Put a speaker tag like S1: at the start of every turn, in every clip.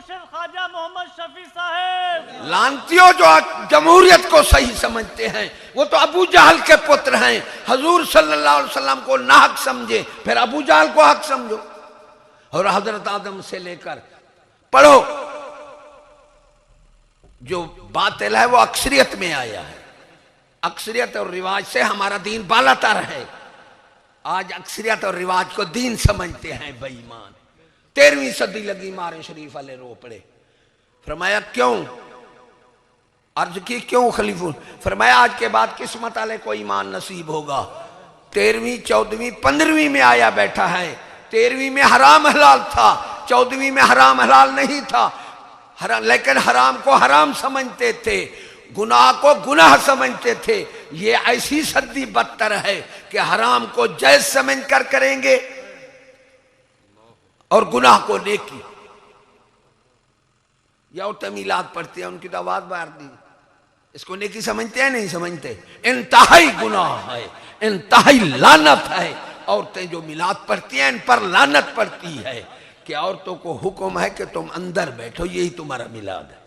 S1: मुर्शिद ख्वाजा मोहम्मद शफी साहब।
S2: लानतियों जो जमहूरियत को सही समझते हैं वो तो अबू जहल के पुत्र हैं। हजूर सल्लल्लाहु अलैहि वसल्लम को नाहक समझे, फिर अबू जहल को हक समझो। और हजरत आदम से लेकर पढ़ो, जो बातिल है वो अक्सरियत में आया है। अक्सरियत और रिवाज से हमारा दीन बालातर है। आज अक्सरियत और रिवाज को दीन समझते हैं बेईमान। 13वीं सदी लगी मारे शरीफ वाले रो पड़े। फरमाया क्यों? अर्ज की क्यों खलीफा? फरमाया आज के बाद किस्मत वाले को ईमान नसीब होगा। 13वीं 14वीं 15वीं में आया बैठा है। 13वीं में हराम हलाल था, 14वीं में हराम हलाल नहीं था। लेकिन हराम को हराम समझते थे, गुनाह को गुनाह समझते थे। ये ऐसी सदी बदतर है कि हराम को जायज समझ कर करेंगे और गुनाह को नेकी। या औरतें मिलाद पढ़ती हैं, उनकी तो आवाज बाहर दी, इसको नेकी समझते हैं नहीं समझते? इंतहाई गुनाह है, इंतहाई लानत है। औरतें जो मिलाद पढ़ती हैं इन पर लानत पड़ती है कि औरतों को हुक्म है कि तुम अंदर बैठो, यही तुम्हारा मिलाद है।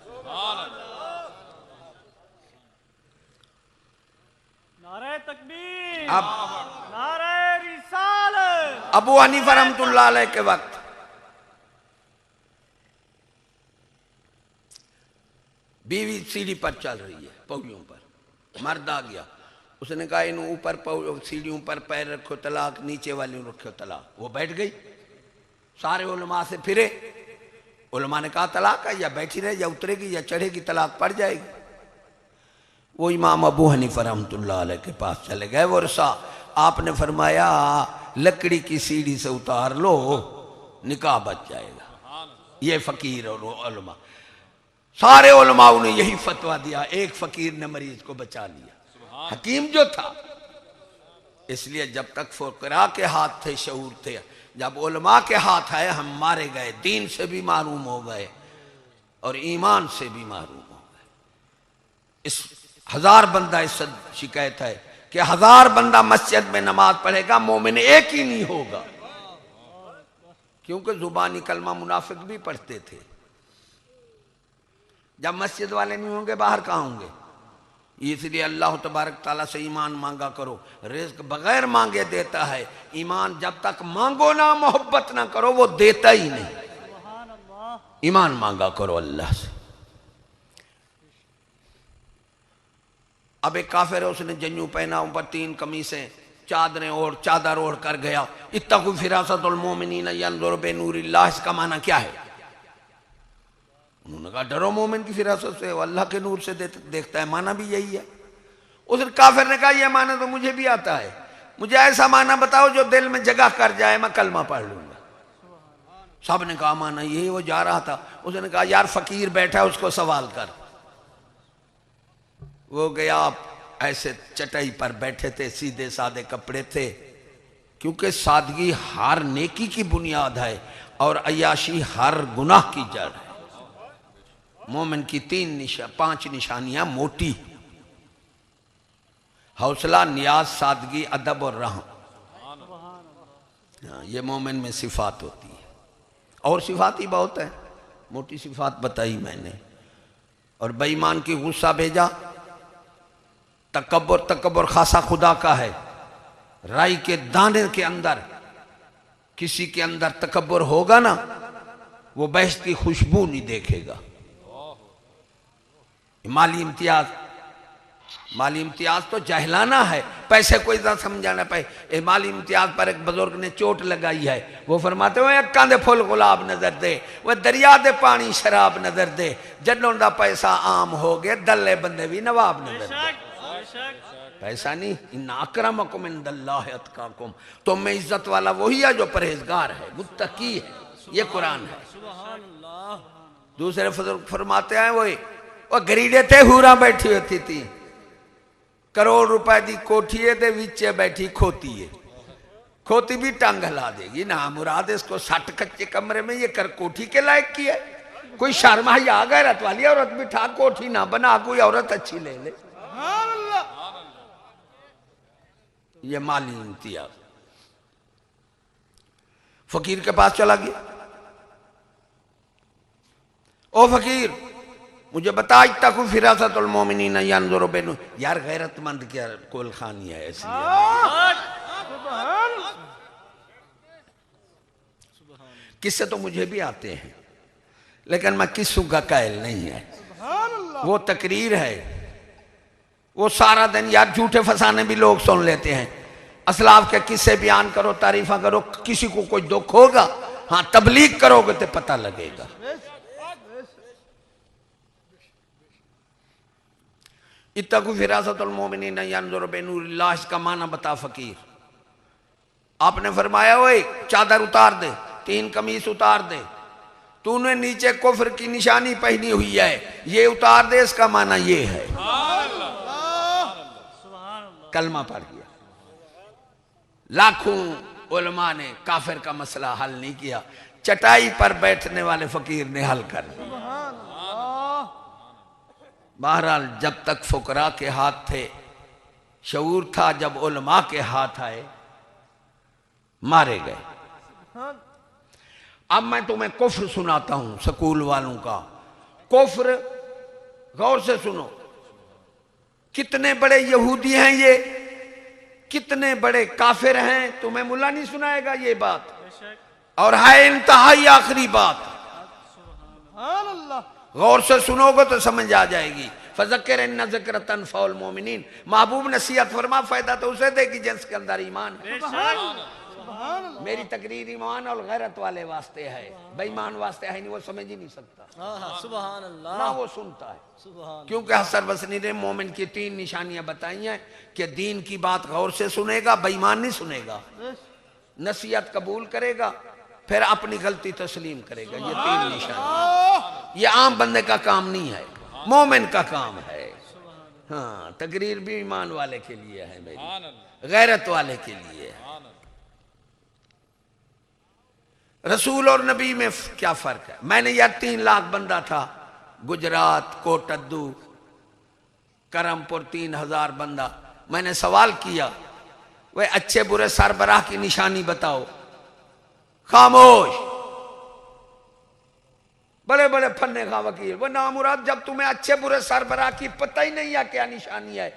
S1: नारे तकबीर,
S2: अब
S1: नारे रिसालत।
S2: अबू हनीफा रहमतुल्लाह अलैह के वक्त बीवी सीढ़ी पर चल रही है, पौड़ियों पर। मर्द आ गया, उसने कहा इन ऊपर सीढ़ियों पर पैर रखो तलाक, नीचे वाली रखो तलाक। वो बैठ गई। सारे उलमा से फिरे। उलमा ने कहा तलाक है, या बैठी रहे या उतरेगी या चढ़ेगी, तलाक पड़ जाएगी। वो इमाम अबू हनीफा रहमतुल्लाह अलैह के पास चले गए। वो रसा आपने फरमाया लकड़ी की सीढ़ी से उतार लो, निकाह बच जाएगा। ये फकीर और उलमा, सारे उलमाओं ने यही फतवा दिया। एक फकीर ने मरीज को बचा लिया, हकीम जो था। इसलिए जब तक फुकरा के हाथ थे, शऊर थे, जब उलमा के हाथ आए हम मारे गए, दीन से भी मारूम हो गए और ईमान से भी मारूम हो गए। इस 1000 बंदा इस शिकायत है कि 1000 बंदा मस्जिद में नमाज पढ़ेगा, मोमिन एक ही नहीं होगा। क्योंकि जुबानी कलमा मुनाफिक भी पढ़ते थे। जब मस्जिद वाले नहीं होंगे बाहर कहाँ होंगे? इसलिए अल्लाह तबारक ताला से ईमान मांगा करो। रिज़्क बगैर मांगे देता है। ईमान जब तक मांगो ना, मोहब्बत ना करो, वो देता ही नहीं। ईमान मांगा करो अल्लाह से। अब एक काफिर है, उसने जन्यू पहना, ऊपर 3 कमीसें, चादरें और चादर ओढ़ कर गया। इत्तक़ू फिरासतुल मोमिनीन यंज़ुर बिनूरिल्लाह। इसका माना क्या है? उन्होंने कहा डरो मोमिन की फिरासत से, अल्लाह के नूर से देखता है। माना भी यही है। उस काफिर ने कहा यह माना तो मुझे भी आता है, मुझे ऐसा माना बताओ जो दिल में जगह कर जाए, मैं कलमा पढ़ लूंगा। सब ने कहा माना यही। वो जा रहा था, उसने कहा यार फकीर बैठा है, उसको सवाल कर। वो गया, ऐसे चटाई पर बैठे थे, सीधे सादे कपड़े थे, क्योंकि सादगी हर नेकी की बुनियाद है और अय्याशी हर गुनाह की जड़ है। मोमिन की 5 निशानियां मोटी: हौसला, नियाज, सादगी, अदब और रहम। ये मोमिन में सिफात होती है। और सिफात ही बहुत है, मोटी सिफात बताई मैंने। और बेईमान की गुस्सा भेजा। तकब्बुर, तकब्बुर खासा खुदा का है। राई के दाने के अंदर किसी के अंदर तकब्बुर होगा ना, वो बहसती खुशबू नहीं देखेगा। माली इम्तियाज तो जहलाना है, पैसे को इतना समझाना पाए। माली इम्तियाज पर एक बुजुर्ग ने चोट लगाई है। वो फरमाते हुए अक्का दे फुल गुलाब नजर दे, वह दरिया दे पानी शराब नजर दे, जडों दा पैसा आम हो गए, दल्ले बंदे भी नवाब नजर दे। पैसा नहीं, इन्ना अक्रमकुम इंदल्लाहि अतकाकुम। तुम में इज्जत वाला वही है जो परहेजगार है, मुत्तकी है। ये कुरान है। दूसरे फरमाते हैं वो गरीडे ते हूरा बैठी होती थी, करोड़ रुपए की कोठी है, विचे बैठी खोती है। खोती भी टंग हिला देगी ना मुराद। इसको 60 कच्चे कमरे में ये कर कोठी के लायक की है? कोई शर्म आ गैरत वाली औरत बिठा, कोठी ना बना, कोई औरत अच्छी ले ले। ये माली इम्तियाज। फकीर के पास चला गया। ओ फकीर मुझे बता तक फिरासतुल मोमिनीन यंजुरु बिन, यार गैरतमंद क्या कोल खानी है ऐसी किस्से तो मुझे भी आते हैं, लेकिन मैं किस्सों का कायल नहीं है। वो तकरीर है, वो सारा दिन यार झूठे फसाने भी लोग सुन लेते हैं। असलाफ के किस्से बयान करो, तारीफा करो, किसी को कोई दुख होगा, हाँ तबलीग करोगे तो पता लगेगा। इत्तकू फिरासतुल मोमिनीन यंजुरु बिनूरिल्लाह, इसका माना बता फकीर। आपने फरमाया ओए चादर उतार दे, 3 कमीज उतार दे, तूने नीचे कुफ्र की निशानी पहनी हुई है, ये उतार दे, इसका माना ये है। कलमा पढ़ गया। लाखों उलमा ने काफिर का मसला हल नहीं किया, चटाई पर बैठने वाले फकीर ने हल कर दिया। बहरहाल जब तक फुकरा के हाथ थे शऊर था, जब उलमा के हाथ आए मारे गए। अब मैं तुम्हें कुफ्र सुनाता हूं स्कूल वालों का। कुफ्र गौर से सुनो, कितने बड़े यहूदी हैं ये, कितने बड़े काफिर हैं, तुम्हें मुल्ला नहीं सुनाएगा ये बात, और है इंतहाई आखिरी बात। गौर से सुनोगे तो समझ आ जाएगी। फज़क्किर इन ज़िक्र तनफ़उल मोमिनीन, महबूब नसीहत फरमा, फायदा तो उसे देगी जिसके अंदर ईमान है। मेरी तकरीर ईमान और गैरत वाले वास्ते है, बेईमान वास्ते है नहीं, वो समझ ही नहीं सकता। सुभान अल्लाह, ना वो सुनता है। क्योंकि हसन बसरी ने मोमिन की 3 निशानियां बताई हैं कि दीन की बात गौर से सुनेगा, बेईमान नहीं सुनेगा, नसीहत कबूल करेगा, फिर अपनी गलती तस्लीम करेगा। ये 3 निशानी, ये आम बंदे का काम नहीं है, मोमिन का काम है। हाँ तकरीर भी ईमान वाले के लिए है, मेरी गैरत वाले के लिए है। रसूल और नबी में क्या फर्क है? मैंने यार 3 लाख बंदा था, गुजरात, कोटद्दू, करमपुर 3000 बंदा। मैंने सवाल किया वे अच्छे बुरे सरबराह की निशानी बताओ, खामोश। बड़े बड़े फन्ने खा वकील, वो नामुराद, जब तुम्हें अच्छे बुरे सरबराह की पता ही नहीं है क्या निशानी है,